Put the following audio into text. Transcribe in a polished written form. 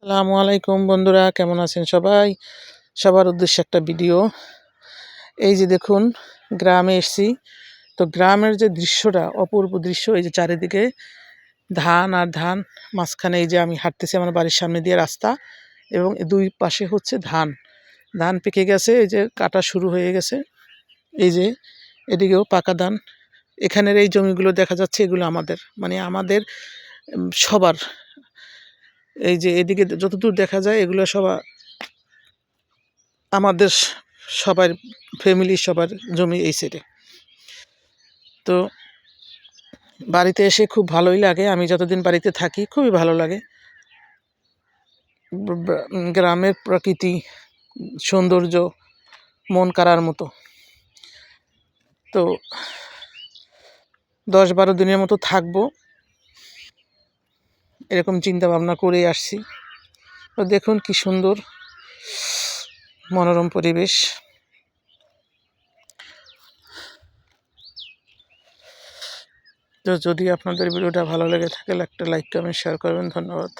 আসসালামু আলাইকুম বন্ধুরা, কেমন আছেন সবাই? সবার উদ্দেশ্যে একটা ভিডিও। এই যে দেখুন, গ্রামে এসেছি। তো গ্রামের যে দৃশ্যটা, অপূর্ব দৃশ্য। এই যে চারিদিকে ধান আর ধান, মাঝখানে এই যে আমি হাঁটতেছি আমার বাড়ির সামনে দিয়ে রাস্তা, এবং দুই পাশে হচ্ছে ধান। ধান পেকে গেছে, এই যে কাটা শুরু হয়ে গেছে। এই যে এদিকেও পাকা ধান। এখানের এই জমিগুলো দেখা যাচ্ছে, এগুলো আমাদের, মানে আমাদের সবার। এই যে এদিকে যতদূর দেখা যায়, এগুলো সব আমাদের সবার, ফ্যামিলির সবার জমি এই সাইডে। তো বাড়িতে এসে খুব ভালোই লাগে। আমি যতদিন বাড়িতে থাকি খুবই ভালো লাগে। গ্রামের প্রকৃতি, সৌন্দর্য মন কাড়ার মতো। তো 10-12 দিনের মতো থাকবো, এরকম চিন্তা ভাবনা করে আসছি। তো দেখুন কি সুন্দর মনোরম পরিবেশ। তো যদি আপনাদের ভিডিওটা ভালো লেগে থাকে, একটা লাইক কমেন্ট শেয়ার করবেন। ধন্যবাদ।